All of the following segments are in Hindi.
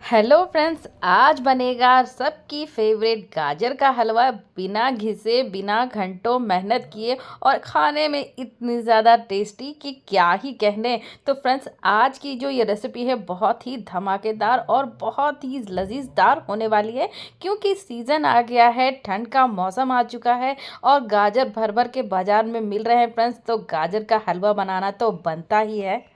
हेलो फ्रेंड्स, आज बनेगा सबकी फेवरेट गाजर का हलवा बिना घिसे, बिना घंटों मेहनत किए और खाने में इतनी ज़्यादा टेस्टी कि क्या ही कहने। तो फ्रेंड्स, आज की जो ये रेसिपी है बहुत ही धमाकेदार और बहुत ही लजीजदार होने वाली है, क्योंकि सीज़न आ गया है, ठंड का मौसम आ चुका है और गाजर भर भर के बाज़ार में मिल रहे हैं फ्रेंड्स। तो गाजर का हलवा बनाना तो बनता ही है।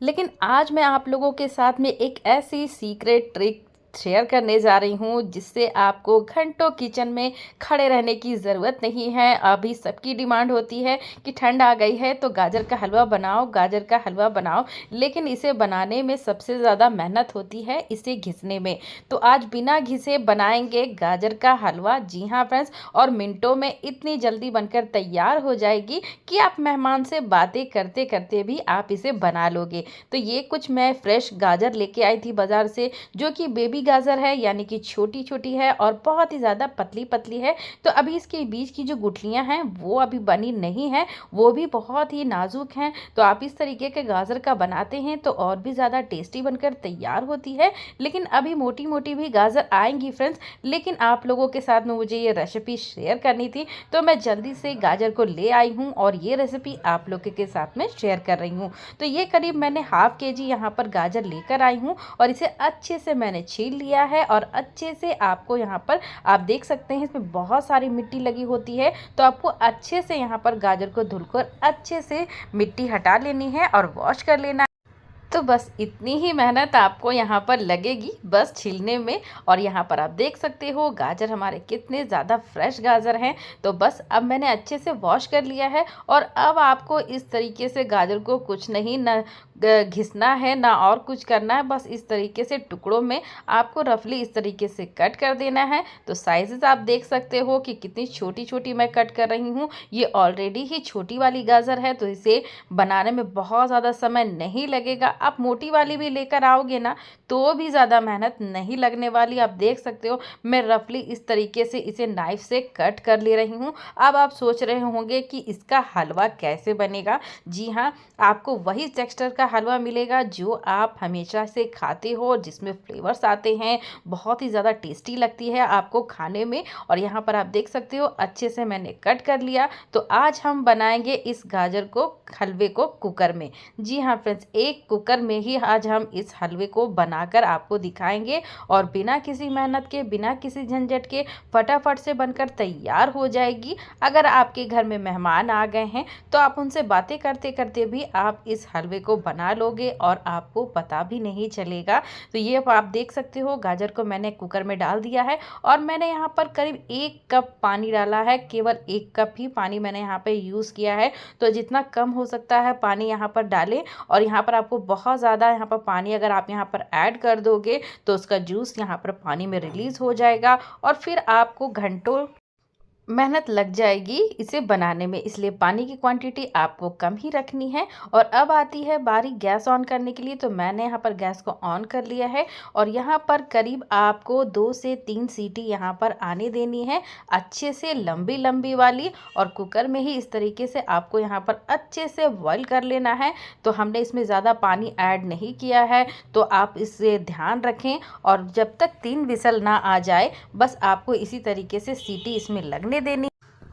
लेकिन आज मैं आप लोगों के साथ में एक ऐसी सीक्रेट ट्रिक शेयर करने जा रही हूँ जिससे आपको घंटों किचन में खड़े रहने की ज़रूरत नहीं है। अभी सबकी डिमांड होती है कि ठंड आ गई है तो गाजर का हलवा बनाओ, गाजर का हलवा बनाओ, लेकिन इसे बनाने में सबसे ज़्यादा मेहनत होती है इसे घिसने में। तो आज बिना घिसे बनाएंगे गाजर का हलवा। जी हाँ फ्रेंड्स, और मिनटों में इतनी जल्दी बनकर तैयार हो जाएगी कि आप मेहमान से बातें करते करते भी आप इसे बना लोगे। तो ये कुछ मैं फ्रेश गाजर लेके आई थी बाज़ार से, जो कि बेबी गाजर है, यानी कि छोटी छोटी है और बहुत ही ज़्यादा पतली पतली है। तो अभी इसके बीच की जो गुठलियाँ हैं वो अभी बनी नहीं है, वो भी बहुत ही नाजुक हैं। तो आप इस तरीके के गाजर का बनाते हैं तो और भी ज़्यादा टेस्टी बनकर तैयार होती है। लेकिन अभी मोटी मोटी भी गाजर आएंगी फ्रेंड्स, लेकिन आप लोगों के साथ में मुझे ये रेसिपी शेयर करनी थी तो मैं जल्दी से गाजर को ले आई हूँ और ये रेसिपी आप लोगों के साथ में शेयर कर रही हूँ। तो ये करीब मैंने हाफ केजी यहाँ पर गाजर लेकर आई हूँ और इसे अच्छे से मैंने छील लिया है और अच्छे से आपको यहाँ पर आप देख सकते हैं इसमें बहुत सारी मिट्टी लगी होती है। तो आपको अच्छे से यहाँ पर गाजर को धुलकर अच्छे से मिट्टी हटा लेनी है और वॉश कर लेना। तो बस इतनी ही मेहनत आपको यहाँ पर लगेगी बस छीलने में। और यहाँ पर आप देख सकते हो गाजर हमारे कितने ज़्यादा फ्रेश गाजर हैं। तो बस अब मैंने अच्छे से वॉश कर लिया है और अब आपको इस तरीके से गाजर को कुछ नहीं न घिसना है ना और कुछ करना है, बस इस तरीके से टुकड़ों में आपको रफली इस तरीके से कट कर देना है। तो साइजेस आप देख सकते हो कि कितनी छोटी छोटी मैं कट कर रही हूँ। ये ऑलरेडी ही छोटी वाली गाजर है तो इसे बनाने में बहुत ज़्यादा समय नहीं लगेगा। आप मोटी वाली भी लेकर आओगे ना तो भी ज़्यादा मेहनत नहीं लगने वाली। आप देख सकते हो मैं रफली इस तरीके से इसे नाइफ से कट कर ले रही हूँ। अब आप सोच रहे होंगे कि इसका हलवा कैसे बनेगा। जी हाँ, आपको वही टेक्सचर का हलवा मिलेगा जो आप हमेशा से खाते हो, जिसमें फ्लेवर्स आते हैं, बहुत ही ज़्यादा टेस्टी लगती है आपको खाने में। और यहाँ पर आप देख सकते हो अच्छे से मैंने कट कर लिया। तो आज हम बनाएंगे इस गाजर को हलवे को कुकर में। जी हाँ फ्रेंड्स, एक कुकर में ही आज हम इस हलवे को बनाकर आपको दिखाएंगे और बिना किसी मेहनत के, बिना किसी झंझट के फटाफट से बनकर तैयार हो जाएगी। अगर आपके घर में मेहमान आ गए हैं तो आप उनसे बातें करते करते भी आप इस हलवे को बना लोगे और आपको पता भी नहीं चलेगा। तो ये आप देख सकते हो गाजर को मैंने कुकर में डाल दिया है और मैंने यहाँ पर करीब 1 कप पानी डाला है। केवल 1 कप ही पानी मैंने यहाँ पे यूज़ किया है। तो जितना कम हो सकता है पानी यहाँ पर डालें। और यहाँ पर आपको बहुत ज़्यादा यहाँ पर पानी अगर आप यहाँ पर ऐड कर दोगे तो उसका जूस यहाँ पर पानी में रिलीज़ हो जाएगा और फिर आपको घंटों मेहनत लग जाएगी इसे बनाने में, इसलिए पानी की क्वांटिटी आपको कम ही रखनी है। और अब आती है बारी गैस ऑन करने के लिए। तो मैंने यहाँ पर गैस को ऑन कर लिया है और यहाँ पर करीब आपको 2 से 3 सीटी यहाँ पर आने देनी है, अच्छे से लंबी लंबी वाली। और कुकर में ही इस तरीके से आपको यहाँ पर अच्छे से बॉईल कर लेना है। तो हमने इसमें ज़्यादा पानी ऐड नहीं किया है, तो आप इससे ध्यान रखें। और जब तक 3 विसल ना आ जाए बस आपको इसी तरीके से सीटी इसमें लगने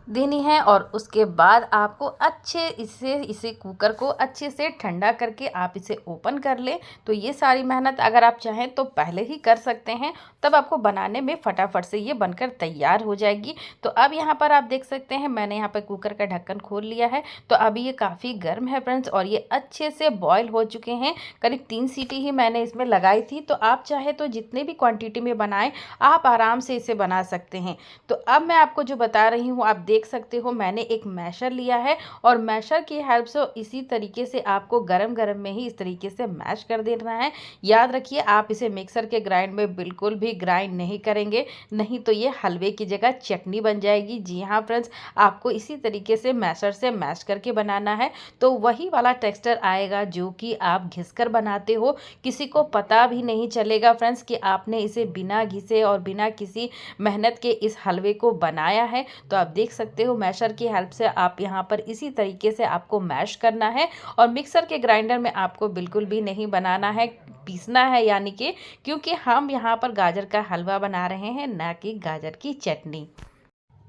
देनी है। और उसके बाद आपको अच्छे इसे कुकर को अच्छे से ठंडा करके आप इसे ओपन कर लें। तो ये सारी मेहनत अगर आप चाहें तो पहले ही कर सकते हैं, तब आपको बनाने में फटाफट से ये बनकर तैयार हो जाएगी। तो अब यहाँ पर आप देख सकते हैं मैंने यहाँ पर कुकर का ढक्कन खोल लिया है। तो अभी ये काफ़ी गर्म है फ्रेंड्स और ये अच्छे से बॉयल हो चुके हैं। करीब 3 सीटी ही मैंने इसमें लगाई थी। तो आप चाहे तो जितने भी क्वान्टिटी में बनाएं आप आराम से इसे बना सकते हैं। तो अब मैं आपको जो बता रही हूँ आप देख सकते हो मैंने एक मैशर लिया है और मैशर की हेल्प से इसी तरीके से आपको गरम गरम में ही इस तरीके से मैश कर देना है। याद रखिए आप इसे मिक्सर के ग्राइंड में बिल्कुल भी ग्राइंड नहीं करेंगे, नहीं तो ये हलवे की जगह चटनी बन जाएगी। जी हाँ फ्रेंड्स, आपको इसी तरीके से मैशर से मैश करके बनाना है। तो वही वाला टेक्सचर आएगा जो कि आप घिसकर बनाते हो। किसी को पता भी नहीं चलेगा फ्रेंड्स कि आपने इसे बिना घिसे और बिना किसी मेहनत के इस हलवे को बनाया है। तो आप देख सकते हो मैशर की हेल्प से आप यहाँ पर इसी तरीके से आपको मैश करना है और मिक्सर के ग्राइंडर में आपको बिल्कुल भी नहीं बनाना है, पीसना है यानी कि, क्योंकि हम यहाँ पर गाजर का हलवा बना रहे हैं, ना कि गाजर की चटनी।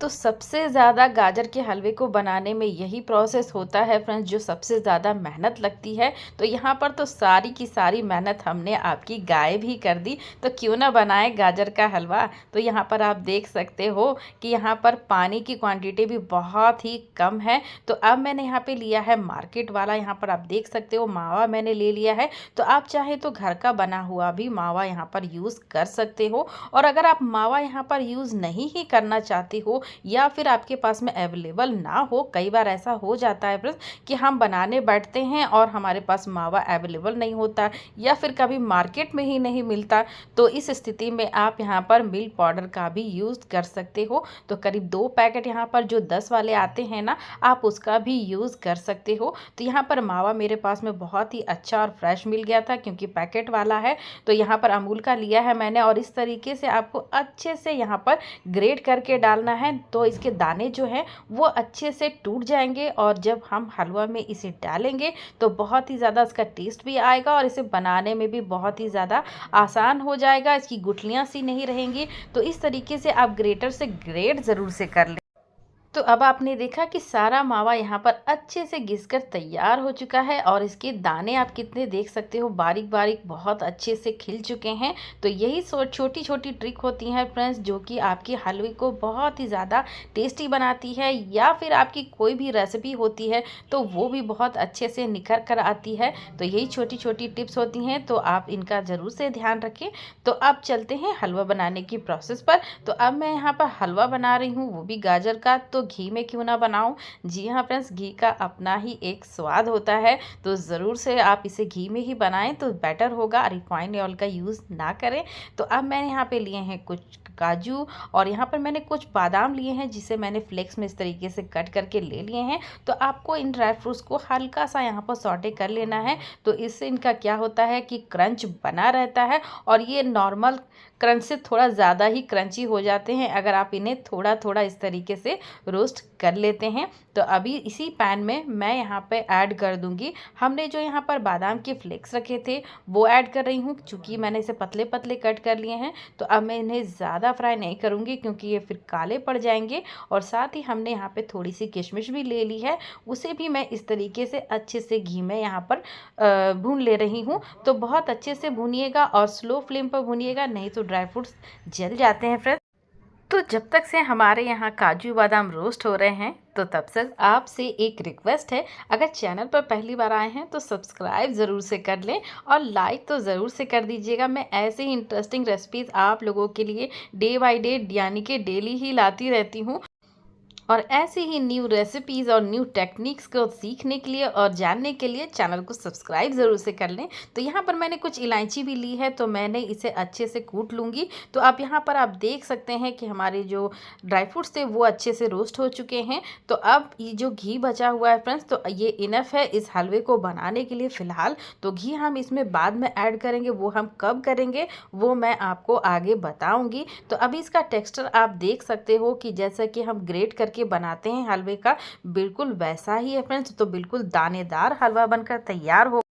तो सबसे ज़्यादा गाजर के हलवे को बनाने में यही प्रोसेस होता है फ्रेंड्स, जो सबसे ज़्यादा मेहनत लगती है। तो यहाँ पर तो सारी की सारी मेहनत हमने आपकी गायब ही कर दी, तो क्यों ना बनाए गाजर का हलवा। तो यहाँ पर आप देख सकते हो कि यहाँ पर पानी की क्वांटिटी भी बहुत ही कम है। तो अब मैंने यहाँ पे लिया है मार्केट वाला, यहाँ पर आप देख सकते हो मावा मैंने ले लिया है। तो आप चाहे तो घर का बना हुआ भी मावा यहाँ पर यूज़ कर सकते हो। और अगर आप मावा यहाँ पर यूज़ नहीं ही करना चाहते हो या फिर आपके पास में अवेलेबल ना हो, कई बार ऐसा हो जाता है फ्रेंड्स कि हम बनाने बैठते हैं और हमारे पास मावा अवेलेबल नहीं होता या फिर कभी मार्केट में ही नहीं मिलता, तो इस स्थिति में आप यहाँ पर मिल्क पाउडर का भी यूज़ कर सकते हो। तो करीब 2 पैकेट यहाँ पर जो 10 वाले आते हैं ना, आप उसका भी यूज़ कर सकते हो। तो यहाँ पर मावा मेरे पास में बहुत ही अच्छा और फ्रेश मिल गया था क्योंकि पैकेट वाला है। तो यहाँ पर अमूल का लिया है मैंने और इस तरीके से आपको अच्छे से यहाँ पर ग्रेट करके डालना है, तो इसके दाने जो हैं वो अच्छे से टूट जाएंगे और जब हम हलवा में इसे डालेंगे तो बहुत ही ज़्यादा इसका टेस्ट भी आएगा और इसे बनाने में भी बहुत ही ज़्यादा आसान हो जाएगा, इसकी गुठलियाँ सी नहीं रहेंगी। तो इस तरीके से आप ग्रेटर से ग्रेट ज़रूर से कर लें। तो अब आपने देखा कि सारा मावा यहाँ पर अच्छे से घिसकर तैयार हो चुका है और इसके दाने आप कितने देख सकते हो, बारीक बारीक बहुत अच्छे से खिल चुके हैं। तो यही छोटी छोटी ट्रिक होती हैं फ्रेंड्स, जो कि आपके हलवे को बहुत ही ज़्यादा टेस्टी बनाती है, या फिर आपकी कोई भी रेसिपी होती है तो वो भी बहुत अच्छे से निखर कर आती है। तो यही छोटी छोटी टिप्स होती हैं, तो आप इनका ज़रूर से ध्यान रखें। तो अब चलते हैं हलवा बनाने की प्रोसेस पर। तो अब मैं यहाँ पर हलवा बना रही हूँ, वो भी गाजर का। तो घी में क्यों ना बनाऊं। जी हाँ फ्रेंड्स, घी का अपना ही एक स्वाद होता है, तो ज़रूर से आप इसे घी में ही बनाएं तो बेटर होगा, रिफाइंड ऑयल का यूज़ ना करें। तो अब मैंने यहाँ पे लिए हैं कुछ काजू और यहाँ पर मैंने कुछ बादाम लिए हैं, जिसे मैंने फ्लेक्स में इस तरीके से कट करके ले लिए हैं। तो आपको इन ड्राई फ्रूट्स को हल्का सा यहाँ पर सॉटे कर लेना है, तो इससे इनका क्या होता है कि क्रंच बना रहता है और ये नॉर्मल क्रंच से थोड़ा ज़्यादा ही क्रंची हो जाते हैं अगर आप इन्हें थोड़ा थोड़ा इस तरीके से रोस्ट कर लेते हैं। तो अभी इसी पैन में मैं यहाँ पे ऐड कर दूंगी, हमने जो यहाँ पर बादाम के फ्लेक्स रखे थे वो ऐड कर रही हूँ। चूँकि मैंने इसे पतले पतले कट कर लिए हैं, तो अब मैं इन्हें ज़्यादा फ्राई नहीं करूँगी क्योंकि ये फिर काले पड़ जाएंगे। और साथ ही हमने यहाँ पे थोड़ी सी किशमिश भी ले ली है, उसे भी मैं इस तरीके से अच्छे से घी में यहाँ पर भून ले रही हूँ। तो बहुत अच्छे से भूनिएगा और स्लो फ्लेम पर भूनिएगा, नहीं तो ड्राई फ्रूट्स जल जाते हैं फ्रेंड्स। तो जब तक से हमारे यहाँ काजू बादाम रोस्ट हो रहे हैं, तो तब तक आपसे एक रिक्वेस्ट है, अगर चैनल पर पहली बार आए हैं तो सब्सक्राइब ज़रूर से कर लें और लाइक तो ज़रूर से कर दीजिएगा। मैं ऐसे ही इंटरेस्टिंग रेसिपीज़ आप लोगों के लिए डे बाय डे यानी कि डेली ही लाती रहती हूँ। और ऐसे ही न्यू रेसिपीज़ और न्यू टेक्निक्स को सीखने के लिए और जानने के लिए चैनल को सब्सक्राइब ज़रूर से कर लें। तो यहाँ पर मैंने कुछ इलायची भी ली है, तो मैंने इसे अच्छे से कूट लूँगी। तो आप यहाँ पर आप देख सकते हैं कि हमारे जो ड्राई फ्रूट्स थे वो अच्छे से रोस्ट हो चुके हैं। तो अब ये जो घी बचा हुआ है फ्रेंड्स, तो ये इनफ है इस हलवे को बनाने के लिए फ़िलहाल। तो घी हम इसमें बाद में ऐड करेंगे, वो हम कब करेंगे वो मैं आपको आगे बताऊँगी। तो अभी इसका टेक्स्चर आप देख सकते हो कि जैसा कि हम ग्रेट करके बनाते हैं हलवे का, बिल्कुल वैसा ही है फ्रेंड्स। तो बिल्कुल दानेदार हलवा बनकर तैयार हो।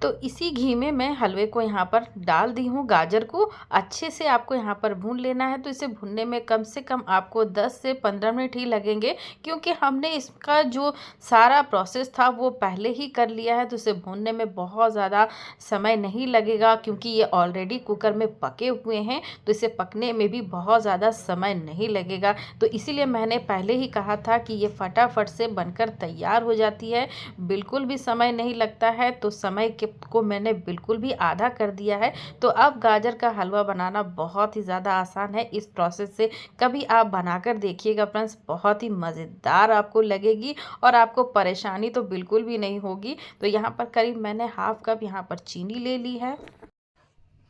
तो इसी घी में मैं हलवे को यहाँ पर डाल दी हूँ, गाजर को अच्छे से आपको यहाँ पर भून लेना है। तो इसे भूनने में कम से कम आपको 10 से 15 मिनट ही लगेंगे, क्योंकि हमने इसका जो सारा प्रोसेस था वो पहले ही कर लिया है। तो इसे भूनने में बहुत ज़्यादा समय नहीं लगेगा, क्योंकि ये ऑलरेडी कुकर में पके हुए हैं, तो इसे पकने में भी बहुत ज़्यादा समय नहीं लगेगा। तो इसीलिए मैंने पहले ही कहा था कि ये फटाफट से बनकर तैयार हो जाती है, बिल्कुल भी समय नहीं लगता है। तो समय को मैंने बिल्कुल भी आधा कर दिया है। तो अब गाजर का हलवा बनाना बहुत ही ज़्यादा आसान है। इस प्रोसेस से कभी आप बनाकर देखिएगा फ्रेंड्स, बहुत ही मज़ेदार आपको लगेगी और आपको परेशानी तो बिल्कुल भी नहीं होगी। तो यहाँ पर करीब मैंने हाफ कप यहाँ पर चीनी ले ली है।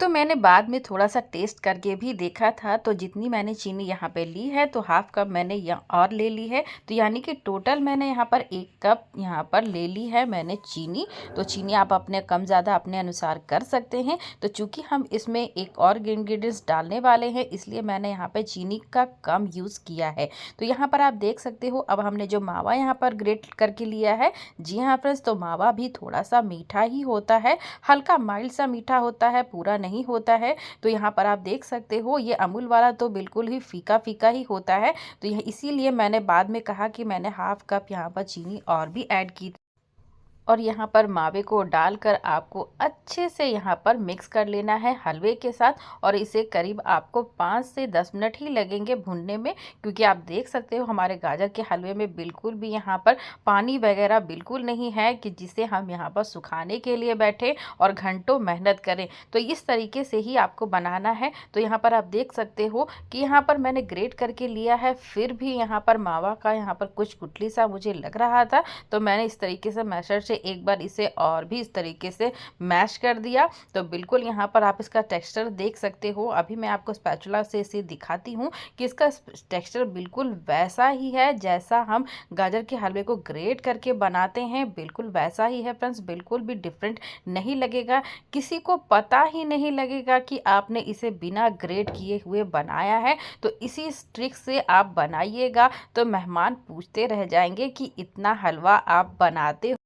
तो मैंने बाद में थोड़ा-सा टेस्ट करके भी देखा था, तो जितनी मैंने चीनी यहाँ पे ली है तो हाफ़ कप मैंने यहाँ और ले ली है। तो यानी कि टोटल मैंने यहाँ पर 1 कप यहाँ पर ले ली है मैंने चीनी। तो चीनी आप अपने कम ज़्यादा अपने अनुसार कर सकते हैं। तो चूँकि हम इसमें एक और इंग्रीडिएंट्स डालने वाले हैं, इसलिए मैंने यहाँ पे चीनी का कम यूज़ किया है। तो यहाँ पर आप देख सकते हो, अब हमने जो मावा यहाँ पर ग्रेट करके लिया है, जी हाँ फ्रेंड्स, तो मावा भी थोड़ा-सा मीठा ही होता है, हल्का माइल्ड सा मीठा होता है, पूरा नहीं होता है। तो यहाँ पर आप देख सकते हो, ये अमूल वाला तो बिल्कुल ही फीका-फीका ही होता है। तो यह इसीलिए मैंने बाद में कहा कि मैंने हाफ़ कप यहाँ पर चीनी और भी ऐड की। और यहाँ पर मावे को डालकर आपको अच्छे से यहाँ पर मिक्स कर लेना है हलवे के साथ, और इसे करीब आपको 5 से 10 मिनट ही लगेंगे भूनने में, क्योंकि आप देख सकते हो हमारे गाजर के हलवे में बिल्कुल भी यहाँ पर पानी वगैरह बिल्कुल नहीं है कि जिसे हम यहाँ पर सुखाने के लिए बैठे और घंटों मेहनत करें। तो इस तरीके से ही आपको बनाना है। तो यहाँ पर आप देख सकते हो कि यहाँ पर मैंने ग्रेट करके लिया है, फिर भी यहाँ पर मावा का यहाँ पर कुछ गुठली सा मुझे लग रहा था, तो मैंने इस तरीके से मैशर से एक बार इसे और भी इस तरीके से मैश कर दिया। तो बिल्कुल यहाँ पर आप इसका टेक्सचर देख सकते हो। अभी मैं आपको स्पैचुला से इसे दिखाती हूँ कि इसका टेक्सचर बिल्कुल वैसा ही है जैसा हम गाजर के हलवे को ग्रेट करके बनाते हैं, बिल्कुल वैसा ही है फ्रेंड्स, बिल्कुल भी डिफरेंट नहीं लगेगा। किसी को पता ही नहीं लगेगा कि आपने इसे बिना ग्रेट किए हुए बनाया है। तो इसी ट्रिक से आप बनाइएगा तो मेहमान पूछते रह जाएंगे कि इतना हलवा आप बनाते हो,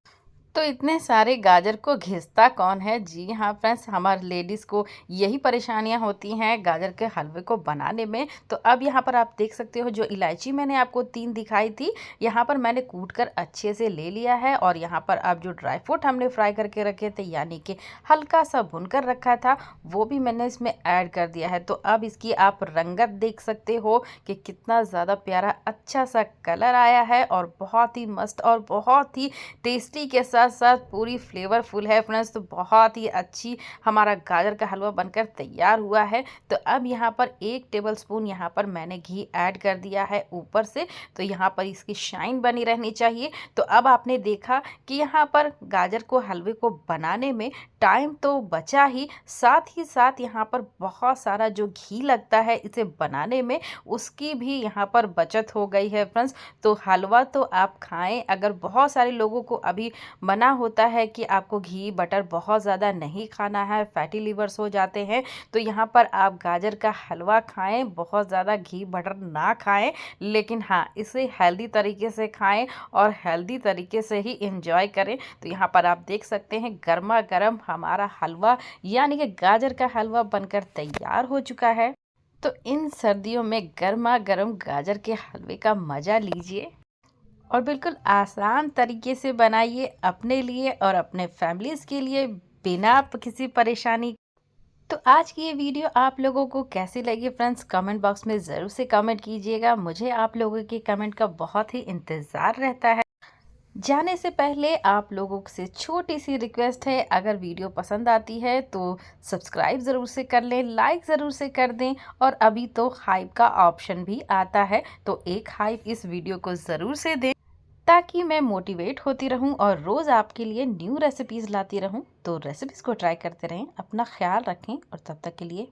तो इतने सारे गाजर को घिसता कौन है। जी हाँ फ्रेंड्स, हमारे लेडीज़ को यही परेशानियाँ होती हैं गाजर के हलवे को बनाने में। तो अब यहाँ पर आप देख सकते हो, जो इलायची मैंने आपको 3 दिखाई थी, यहाँ पर मैंने कूट कर अच्छे से ले लिया है। और यहाँ पर अब जो ड्राई फ्रूट हमने फ्राई करके रखे थे, यानी कि हल्का सा भुन कर रखा था, वो भी मैंने इसमें ऐड कर दिया है। तो अब इसकी आप रंगत देख सकते हो कि कितना ज़्यादा प्यारा अच्छा सा कलर आया है, और बहुत ही मस्त और बहुत ही टेस्टी के साथ साथ पूरी फ्लेवरफुल है फ्रेंड्स। तो बहुत ही अच्छी हमारा गाजर का हलवा बनकर तैयार हुआ है। तो अब यहाँ पर 1 टेबलस्पून यहाँ पर मैंने घी ऐड कर दिया है ऊपर से। तो यहाँ पर इसकी शाइन बनी रहनी चाहिए। तो अब आपने देखा कि यहाँ पर गाजर को हलवे को बनाने में टाइम तो बचा ही साथ यहाँ पर बहुत सारा जो घी लगता है इसे बनाने में, उसकी भी यहाँ पर बचत हो गई है फ्रेंड्स। तो हलवा तो आप खाएं, अगर बहुत सारे लोगों को अभी मना होता है कि आपको घी बटर बहुत ज़्यादा नहीं खाना है, फैटी लीवर्स हो जाते हैं, तो यहाँ पर आप गाजर का हलवा खाएं, बहुत ज़्यादा घी बटर ना खाएं, लेकिन हाँ, इसे हेल्दी तरीके से खाएं और हेल्दी तरीके से ही एंजॉय करें। तो यहाँ पर आप देख सकते हैं गर्मा गर्म हमारा हलवा यानी कि गाजर का हलवा बनकर तैयार हो चुका है। तो इन सर्दियों में गर्मा गर्म गाजर के हलवे का मज़ा लीजिए और बिल्कुल आसान तरीके से बनाइए अपने लिए और अपने फैमिलीज़ के लिए, बिना किसी परेशानी। तो आज की ये वीडियो आप लोगों को कैसी लगी फ्रेंड्स, कमेंट बॉक्स में ज़रूर से कमेंट कीजिएगा। मुझे आप लोगों के कमेंट का बहुत ही इंतज़ार रहता है। जाने से पहले आप लोगों से छोटी सी रिक्वेस्ट है, अगर वीडियो पसंद आती है तो सब्सक्राइब ज़रूर से कर लें, लाइक ज़रूर से कर दें, और अभी तो हाइप का ऑप्शन भी आता है, तो एक हाइप इस वीडियो को ज़रूर से दें, ताकि मैं मोटिवेट होती रहूं और रोज़ आपके लिए न्यू रेसिपीज़ लाती रहूं। तो रेसिपीज़ को ट्राई करते रहें, अपना ख्याल रखें, और तब तक के लिए